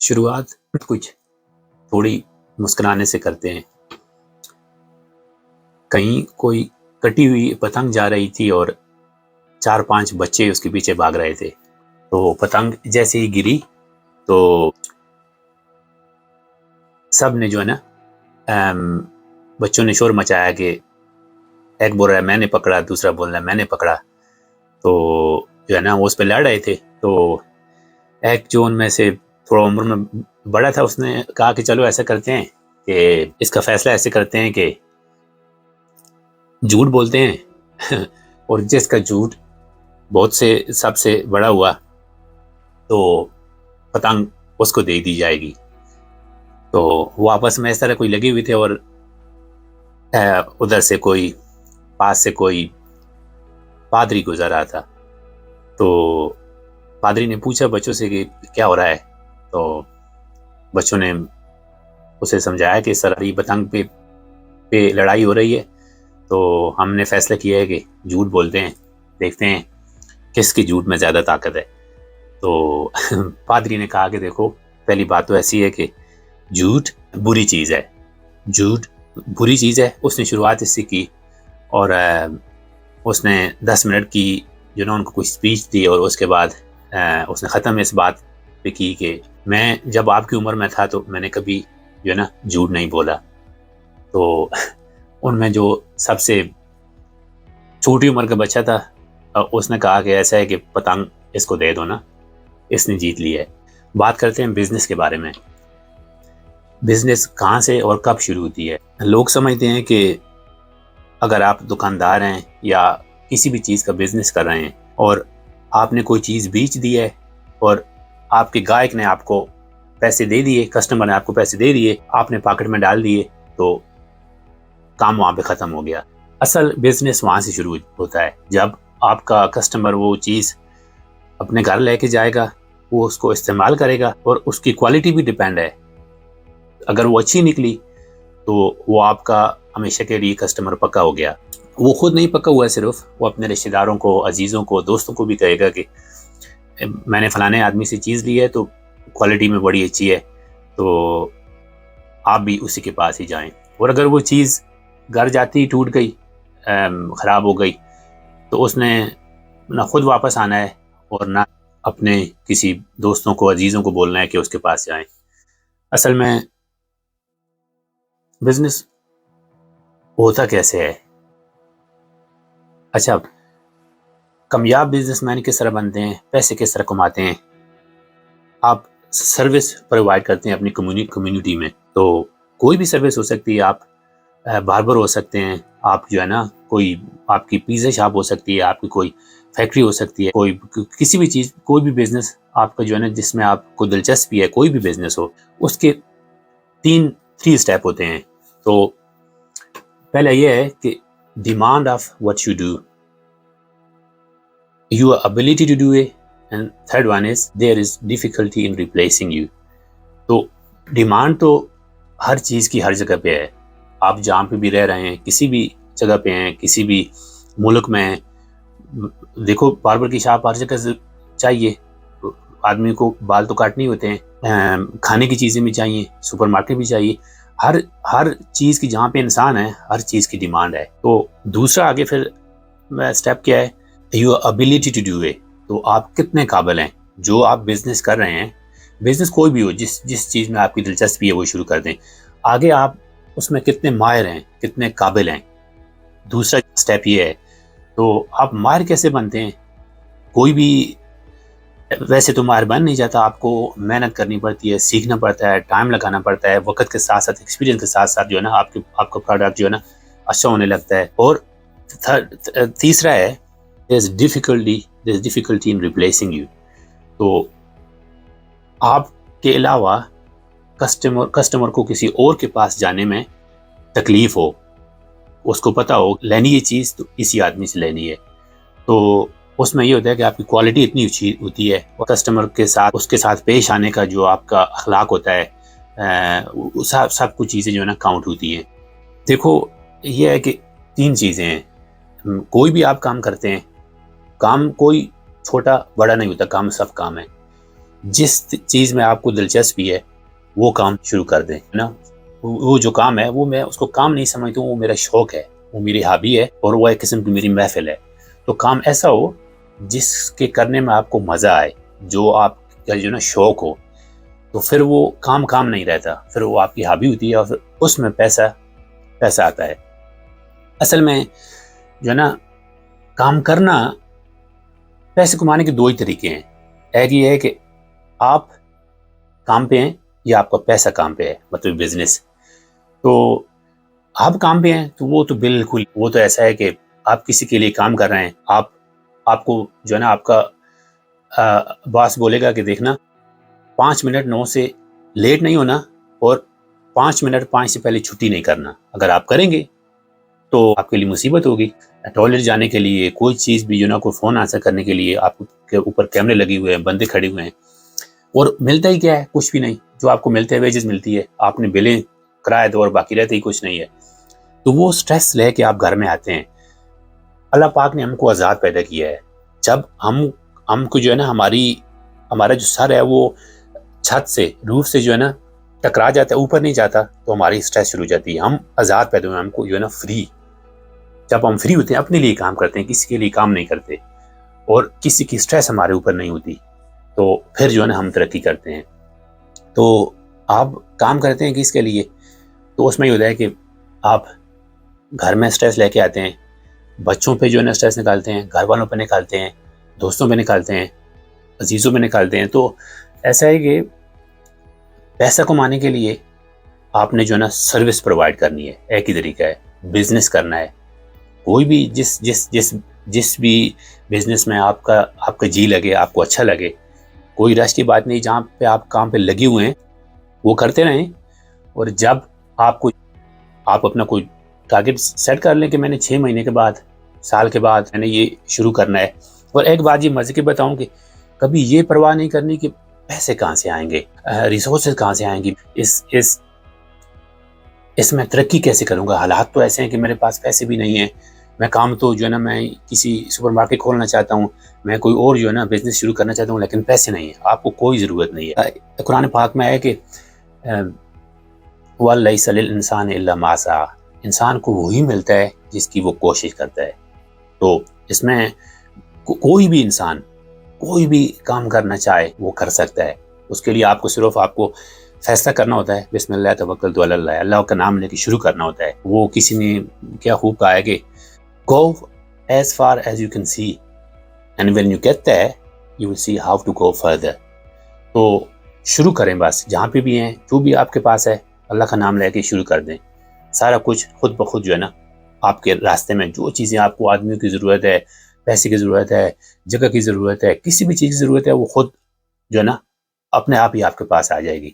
शुरुआत कुछ थोड़ी मुस्कुराने से करते हैं। कहीं कोई कटी हुई पतंग जा रही थी और 4-5 बच्चे उसके पीछे भाग रहे थे। तो पतंग जैसे ही गिरी तो सब ने जो है ना बच्चों ने शोर मचाया कि एक बोल रहा है मैंने पकड़ा, दूसरा बोल रहा है मैंने पकड़ा। तो जो है ना वो उस पर लड़ रहे थे। तो एक जो उनमें से थोड़ा उम्र में बड़ा था, उसने कहा कि चलो ऐसा करते हैं कि इसका फैसला ऐसे करते हैं कि झूठ बोलते हैं और जिसका झूठ बहुत से सबसे बड़ा हुआ तो पतंग उसको दे दी जाएगी। तो वो आपस में इस तरह कोई लगे हुए थे और उधर से कोई पास से कोई पादरी गुजर रहा था। तो पादरी ने पूछा बच्चों से कि क्या हो रहा है। तो बच्चों ने उसे समझाया कि सर ये पतंग पे लड़ाई हो रही है, तो हमने फैसला किया है कि झूठ बोलते हैं, देखते हैं किसकी झूठ में ज़्यादा ताकत है। तो पादरी ने कहा कि देखो पहली बात तो ऐसी है कि झूठ बुरी चीज़ है, झूठ बुरी चीज़ है। उसने शुरुआत इससे की और उसने 10 मिनट की जो ना उनको कोई स्पीच दी और उसके बाद उसने ख़त्म इस बात पे की कि मैं जब आपकी उम्र में था तो मैंने कभी जो है ना झूठ नहीं बोला। तो उनमें जो सबसे छोटी उम्र का बच्चा था उसने कहा कि ऐसा है कि पतंग इसको दे दो ना, इसने जीत ली है। बात करते हैं बिजनेस के बारे में। बिजनेस कहाँ से और कब शुरू होती है। लोग समझते हैं कि अगर आप दुकानदार हैं या किसी भी चीज़ का बिजनेस कर रहे हैं और आपने कोई चीज़ बेच दी है और आपके गाहक ने आपको पैसे दे दिए, कस्टमर ने आपको पैसे दे दिए, आपने पॉकेट में डाल दिए, तो काम वहाँ पे ख़त्म हो गया। असल बिजनेस वहाँ से शुरू होता है जब आपका कस्टमर वो चीज़ अपने घर लेके जाएगा, वो उसको इस्तेमाल करेगा और उसकी क्वालिटी भी डिपेंड है। अगर वो अच्छी निकली तो वो आपका हमेशा के लिए कस्टमर पक्का हो गया। वो खुद नहीं पक्का हुआ सिर्फ, वो अपने रिश्तेदारों को, अजीज़ों को, दोस्तों को भी कहेगा कि मैंने फलाने आदमी से चीज़ ली है तो क्वालिटी में बड़ी अच्छी है, तो आप भी उसी के पास ही जाएं। और अगर वो चीज़ घर जाती ही टूट गई, ख़राब हो गई, तो उसने ना खुद वापस आना है और ना अपने किसी दोस्तों को, अजीज़ों को बोलना है कि उसके पास जाएं। असल में बिजनेस होता कैसे है। अच्छा, कामयाब बिजनेसमैन किस तरह बनते हैं, पैसे किस तरह कमाते हैं। आप सर्विस प्रोवाइड करते हैं अपनी कम्युनिटी में, तो कोई भी सर्विस हो सकती है। आप बार्बर हो सकते हैं, आप जो है ना कोई आपकी पिज़्ज़ा शॉप हो सकती है, आपकी कोई फैक्ट्री हो सकती है, कोई किसी भी चीज़, कोई भी बिजनेस आपका जो है ना जिसमें आपको दिलचस्पी है, कोई भी बिजनेस हो, उसके 3 स्टेप होते हैं। तो पहला ये है कि demand of what you do, your ability to do it, and third one is there is difficulty in replacing you। तो डिमांड तो हर चीज़ की हर जगह पे है। आप जहाँ पे भी रह रहे हैं, किसी भी जगह पे हैं, किसी भी मुल्क में हैं, देखो बार्बर की शॉप हर जगह चाहिए। आदमी को बाल तो काटने होते हैं, खाने की चीज़ें भी चाहिए, सुपरमार्केट भी चाहिए। हर चीज़ की जहाँ पे इंसान है, हर चीज़ की डिमांड है। तो दूसरा आगे फिर स्टेप क्या है, your ability to do it. तो आप कितने काबिल हैं। जो आप बिजनेस कर रहे हैं, बिजनेस कोई भी हो, जिस चीज़ में आपकी दिलचस्पी है वो शुरू कर दें। आगे आप उसमें कितने माहिर हैं, कितने काबिल हैं। दूसरा स्टेप ये है, तो आप माहिर कैसे बनते हैं। कोई भी वैसे तो माहिर बन नहीं जाता, आपको मेहनत करनी पड़ती है, सीखना पड़ता है, टाइम लगाना पड़ता है, वक्त के साथ साथ, एक्सपीरियंस के साथ साथ जो है ना आपका प्रोडक्ट जो है ना अच्छा होने लगता है। और तीसरा है there's difficulty in replacing you। तो आपके अलावा कस्टमर को किसी और के पास जाने में तकलीफ हो, उसको पता हो लेनी ये चीज़ तो इसी आदमी से लेनी है, तो उसमें ये होता है कि आपकी क्वालिटी इतनी अच्छी होती है और कस्टमर के साथ, उसके साथ पेश आने का जो आपका अखलाक होता है, सब कुछ चीज़ें जो है ना काउंट होती हैं। देखो ये है कि 3 चीज़ें हैं। कोई भी आप काम करते हैं, काम कोई छोटा बड़ा नहीं होता, काम सब काम है। جس چیز میں آپ کو دلچسپی ہے وہ کام شروع کر دیں نا. وہ جو کام ہے وہ میں اس کو کام نہیں سمجھتا ہوں, وہ میرا شوق ہے, وہ میری ہابی ہے, اور وہ ایک قسم کی میری محفل ہے. تو کام ایسا ہو جس کے کرنے میں آپ کو مزہ آئے, جو آپ کا جو نا شوق ہو, تو پھر وہ کام نہیں رہتا, پھر وہ آپ کی ہابی ہوتی ہے, اور پھر اس میں پیسہ آتا ہے. اصل میں جو ہے نا کام کرنا, پیسے کمانے کے 2 ہی طریقے ہیں. ایک یہ ہے کہ آپ کام پہ ہیں یا آپ کا پیسہ کام پہ ہے, مطلب بزنس. تو آپ کام پہ ہیں تو وہ تو بالکل, وہ تو ایسا ہے کہ آپ کسی کے لیے کام کر رہے ہیں, آپ کو جو ہے نا آپ کا باس بولے گا کہ دیکھنا 5 منٹ 9 سے لیٹ نہیں ہونا, اور 5 منٹ 5 سے پہلے چھٹی نہیں کرنا. اگر آپ کریں گے تو آپ کے لیے مصیبت ہوگی. ٹوائلٹ جانے کے لیے, کوئی چیز بھی جو نا, کوئی فون آنسر کرنے کے لیے آپ کے اوپر کیمرے لگے ہوئے ہیں, بندے کھڑے ہوئے ہیں, اور ملتا ہی کیا ہے, کچھ بھی نہیں. جو آپ کو ملتے ہیں ویجز ملتی ہے, آپ نے بلیں کرائے دو اور باقی رہتے ہی کچھ نہیں ہے. تو وہ سٹریس لے کے آپ گھر میں آتے ہیں. اللہ پاک نے ہم کو آزاد پیدا کیا ہے. جب ہم کو جو ہے نا ہمارا جو سر ہے وہ چھت سے, روف سے جو ہے نا ٹکرا جاتا ہے, اوپر نہیں جاتا, تو ہماری سٹریس شروع ہو جاتی ہے. ہم آزاد پیدا ہوئے, ہم کو جو ہے نا فری. جب ہم فری ہوتے ہیں اپنے لیے کام کرتے ہیں, کسی کے لیے کام نہیں کرتے, اور کسی کی سٹریس ہمارے اوپر نہیں ہوتی, تو پھر جو ہے نا ہم ترقی کرتے ہیں. تو آپ کام کرتے ہیں کس کے لیے, تو اس میں یہ ہوتا ہے کہ آپ گھر میں سٹریس لے کے آتے ہیں, بچوں پہ جو ہے نا سٹریس نکالتے ہیں, گھر والوں پہ نکالتے ہیں, دوستوں پہ نکالتے ہیں, عزیزوں پہ نکالتے ہیں. تو ایسا ہے کہ پیسہ کمانے کے لیے آپ نے جو ہے نا سروس پرووائڈ کرنی ہے. ایک ہی طریقہ ہے, بزنس کرنا ہے. کوئی بھی جس بھی بزنس میں آپ کا جی لگے, آپ کو اچھا لگے, کوئی رش کی بات نہیں. جہاں پہ آپ کام پہ لگے ہوئے ہیں وہ کرتے رہیں, اور جب آپ اپنا کوئی ٹارگٹ سیٹ کر لیں کہ میں نے 6 مہینے کے بعد, سال کے بعد میں نے یہ شروع کرنا ہے. اور ایک بات یہ مزے کی بتاؤں کہ کبھی یہ پرواہ نہیں کرنی کہ پیسے کہاں سے آئیں گے, ریسورسز کہاں سے آئیں گی, اس میں ترقی کیسے کروں گا. حالات تو ایسے ہیں کہ میرے پاس پیسے بھی نہیں ہیں. میں کام تو جو ہے نا, میں کسی سپر مارکیٹ کھولنا چاہتا ہوں, میں کوئی اور جو ہے نا بزنس شروع کرنا چاہتا ہوں, لیکن پیسے نہیں ہیں. آپ کو کوئی ضرورت نہیں ہے. قرآن پاک میں ہے کہ وَلَيْسَ لِلْإِنسَانِ إِلَّا مَا سَعَىٰ, انسان کو وہی ملتا ہے جس کی وہ کوشش کرتا ہے. تو اس میں کوئی بھی انسان کوئی بھی کام کرنا چاہے وہ کر سکتا ہے. اس کے لیے آپ کو صرف فیصلہ کرنا ہوتا ہے, بسم اللہ توکلت علی اللہ, اللہ کا نام لے کے شروع کرنا ہوتا ہے. وہ کسی نے کیا خوب کہا ہے کہ go as far as you can see and when you get there you will see how to go further. تو شروع کریں, بس جہاں پہ بھی ہیں, جو بھی آپ کے پاس ہے, اللہ کا نام لے کے شروع کر دیں. سارا کچھ خود بخود جو ہے نا آپ کے راستے میں, جو چیزیں آپ کو آدمیوں کی ضرورت ہے, پیسے کی ضرورت ہے, جگہ کی ضرورت ہے, کسی بھی چیز کی ضرورت ہے, وہ خود جو ہے نا اپنے آپ ہی آپ کے پاس آ جائے گی.